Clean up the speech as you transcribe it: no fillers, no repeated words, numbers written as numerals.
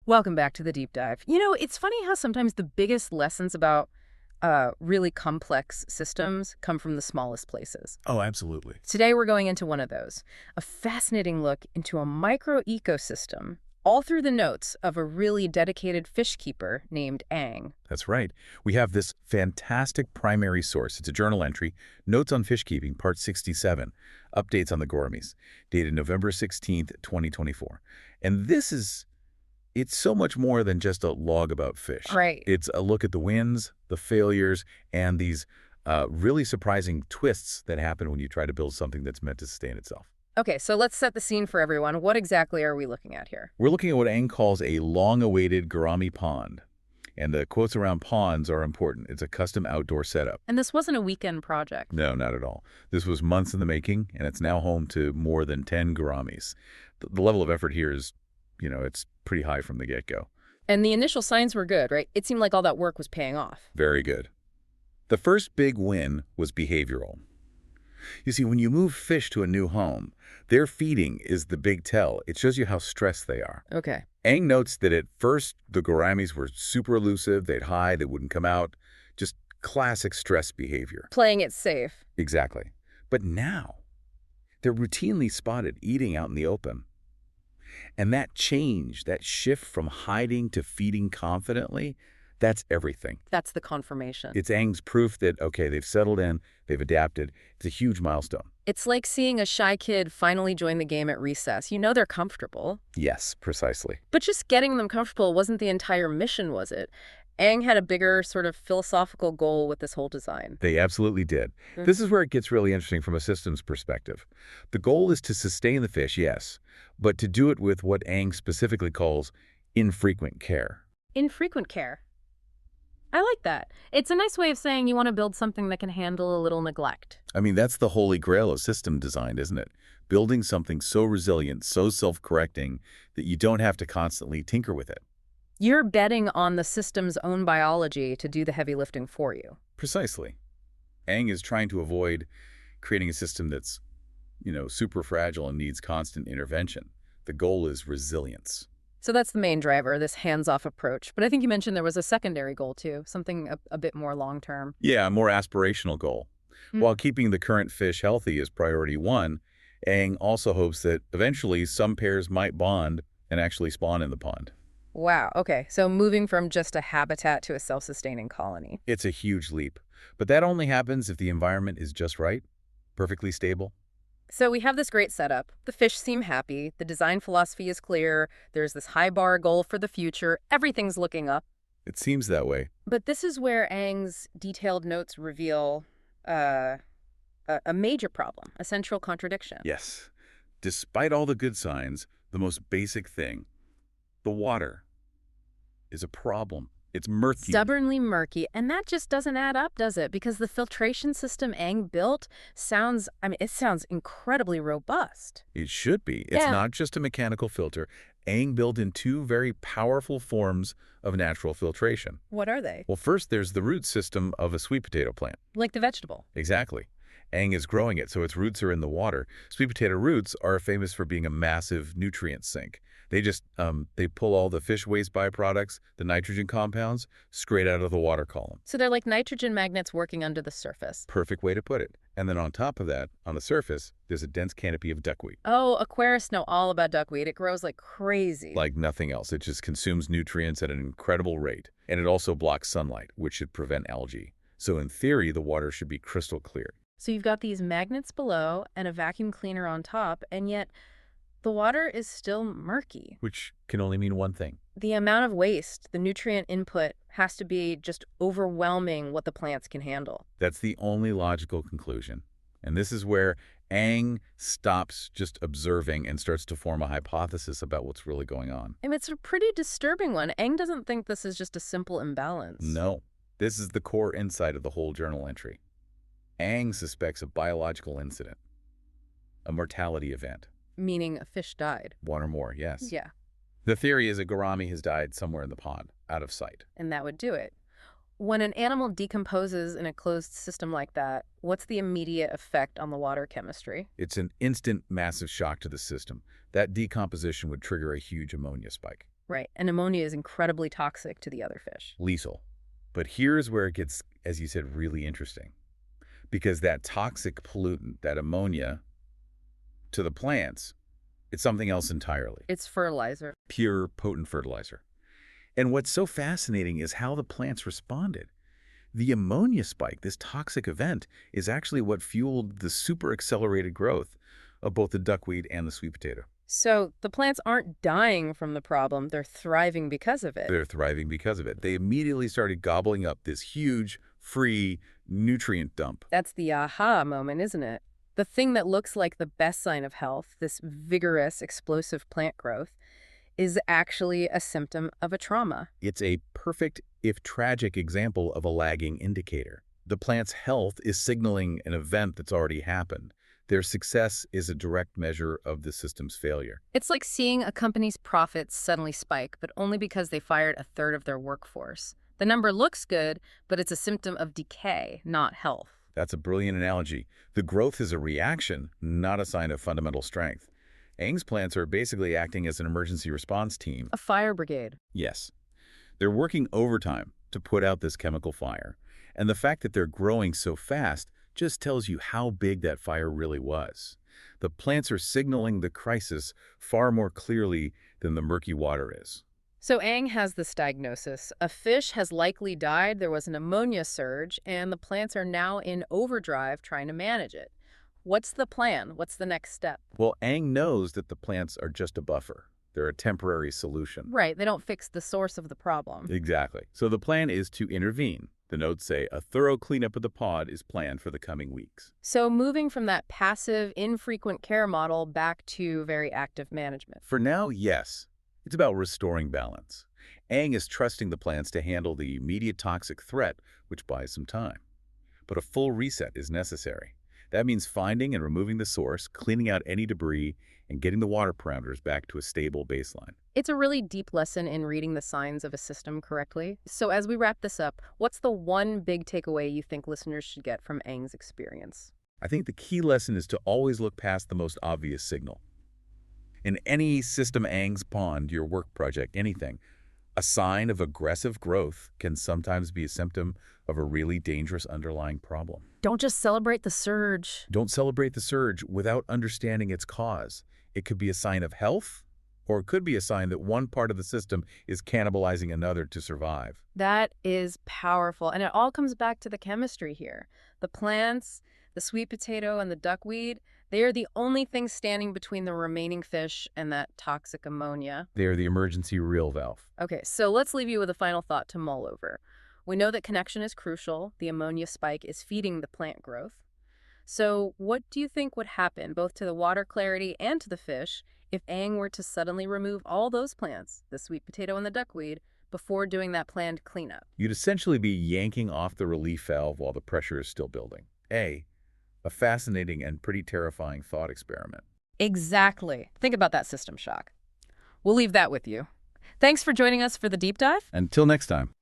Welcome back to the deep dive. It's funny how sometimes the biggest lessons about really complex systems come from the smallest places. Oh, absolutely. Today we're going into one of those, a fascinating look into a micro ecosystem, all through the notes of a really dedicated fish keeper named Aang. That's right. We have this fantastic primary source. It's a journal entry, Notes on Fishkeeping, Part 67, Updates on the Gouramis, dated November 16th, 2024. And it's so much more than just a log about fish. Right. It's a look at the wins, the failures, and these really surprising twists that happen when you try to build something that's meant to sustain itself. Okay, so let's set the scene for everyone. What exactly are we looking at here? We're looking at what Aang calls a long-awaited Gourami pond. And the quotes around ponds are important. It's a custom outdoor setup. And this wasn't a weekend project. No, not at all. This was months in the making, and it's now home to more than 10 Gouramis. The level of effort here is, it's pretty high from the get-go. And the initial signs were good, right? It seemed like all that work was paying off. Very good. The first big win was behavioral. You see, when you move fish to a new home, their feeding is the big tell. It shows you how stressed they are. Okay. Aang notes that at first, the Gouramis were super elusive. They'd hide, they wouldn't come out. Just classic stress behavior. Playing it safe. Exactly. But now, they're routinely spotted eating out in the open. And that change, that shift from hiding to feeding confidently, that's everything. That's the confirmation. It's Aang's proof that, okay, they've settled in, they've adapted. It's a huge milestone. It's like seeing a shy kid finally join the game at recess. You know they're comfortable. Yes, precisely. But just getting them comfortable wasn't the entire mission, was it? Aang had a bigger sort of philosophical goal with this whole design. They absolutely did. This is where it gets really interesting from a systems perspective. The goal is to sustain the fish, yes, but to do it with what Aang specifically calls infrequent care. Infrequent care. I like that. It's a nice way of saying you want to build something that can handle a little neglect. I mean, that's the holy grail of system design, isn't it? Building something so resilient, so self-correcting, that you don't have to constantly tinker with it. You're betting on the system's own biology to do the heavy lifting for you. Precisely. Aang is trying to avoid creating a system that's, super fragile and needs constant intervention. The goal is resilience. So that's the main driver, this hands-off approach. But I think you mentioned there was a secondary goal, too, something a bit more long-term. Yeah, a more aspirational goal. While keeping the current fish healthy is priority one, Aang also hopes that eventually some pairs might bond and actually spawn in the pond. Wow, okay. So moving from just a habitat to a self-sustaining colony. It's a huge leap. But that only happens if the environment is just right, perfectly stable. So we have this great setup. The fish seem happy. The design philosophy is clear. There's this high bar goal for the future. Everything's looking up. It seems that way. But this is where Aang's detailed notes reveal a major problem, a central contradiction. Yes. Despite all the good signs, the most basic thing, the water, is a problem. It's murky. Stubbornly murky, and that just doesn't add up, does it? Because the filtration system Aang built sounds incredibly robust. It should be. It's not just a mechanical filter. Aang built in two very powerful forms of natural filtration. What are they? Well, first, there's the root system of a sweet potato plant. Like the vegetable. Exactly. Aang is growing it, so its roots are in the water. Sweet potato roots are famous for being a massive nutrient sink. They pull all the fish waste byproducts, the nitrogen compounds, straight out of the water column. So they're like nitrogen magnets working under the surface. Perfect way to put it. And then on top of that, on the surface, there's a dense canopy of duckweed. Oh, aquarists know all about duckweed. It grows like crazy. Like nothing else. It just consumes nutrients at an incredible rate. And it also blocks sunlight, which should prevent algae. So in theory, the water should be crystal clear. So you've got these magnets below and a vacuum cleaner on top, and yet the water is still murky. Which can only mean one thing. The amount of waste, the nutrient input, has to be just overwhelming what the plants can handle. That's the only logical conclusion. And this is where Aang stops just observing and starts to form a hypothesis about what's really going on. And it's a pretty disturbing one. Aang doesn't think this is just a simple imbalance. No. This is the core insight of the whole journal entry. Aang suspects a biological incident, a mortality event. Meaning a fish died. One or more, yes. Yeah. The theory is a gourami has died somewhere in the pond, out of sight. And that would do it. When an animal decomposes in a closed system like that, what's the immediate effect on the water chemistry? It's an instant massive shock to the system. That decomposition would trigger a huge ammonia spike. Right, and ammonia is incredibly toxic to the other fish. Lethal. But here's where it gets, as you said, really interesting. Because that toxic pollutant, that ammonia, to the plants, it's something else entirely. It's fertilizer. Pure, potent fertilizer. And what's so fascinating is how the plants responded. The ammonia spike, this toxic event, is actually what fueled the super accelerated growth of both the duckweed and the sweet potato. So the plants aren't dying from the problem, they're thriving because of it. They're thriving because of it. They immediately started gobbling up this huge, free nutrient dump. That's the aha moment, isn't it? The thing that looks like the best sign of health, this vigorous, explosive plant growth, is actually a symptom of a trauma. It's a perfect, if tragic, example of a lagging indicator. The plant's health is signaling an event that's already happened. Their success is a direct measure of the system's failure. It's like seeing a company's profits suddenly spike, but only because they fired a third of their workforce. The number looks good, but it's a symptom of decay, not health. That's a brilliant analogy. The growth is a reaction, not a sign of fundamental strength. Ang's plants are basically acting as an emergency response team. A fire brigade. Yes. They're working overtime to put out this chemical fire. And the fact that they're growing so fast just tells you how big that fire really was. The plants are signaling the crisis far more clearly than the murky water is. So Ang has this diagnosis. A fish has likely died, there was an ammonia surge, and the plants are now in overdrive trying to manage it. What's the plan? What's the next step? Well, Ang knows that the plants are just a buffer. They're a temporary solution. Right, they don't fix the source of the problem. Exactly. So the plan is to intervene. The notes say a thorough cleanup of the pod is planned for the coming weeks. So moving from that passive, infrequent care model back to very active management. For now, yes. It's about restoring balance. Ang is trusting the plants to handle the immediate toxic threat, which buys some time. But a full reset is necessary. That means finding and removing the source, cleaning out any debris, and getting the water parameters back to a stable baseline. It's a really deep lesson in reading the signs of a system correctly. So as we wrap this up, what's the one big takeaway you think listeners should get from Ang's experience? I think the key lesson is to always look past the most obvious signal. In any system, Ang's pond, your work project, anything, a sign of aggressive growth can sometimes be a symptom of a really dangerous underlying problem. Don't just celebrate the surge. Don't celebrate the surge without understanding its cause. It could be a sign of health, or it could be a sign that one part of the system is cannibalizing another to survive. That is powerful. And it all comes back to the chemistry here. The plants, the sweet potato, and the duckweed, they are the only things standing between the remaining fish and that toxic ammonia. They are the emergency reel valve. Okay, so let's leave you with a final thought to mull over. We know that connection is crucial. The ammonia spike is feeding the plant growth. So what do you think would happen, both to the water clarity and to the fish, if Ang were to suddenly remove all those plants, the sweet potato and the duckweed, before doing that planned cleanup? You'd essentially be yanking off the relief valve while the pressure is still building. A fascinating and pretty terrifying thought experiment. Exactly. Think about that system shock. We'll leave that with you. Thanks for joining us for the deep dive. Until next time.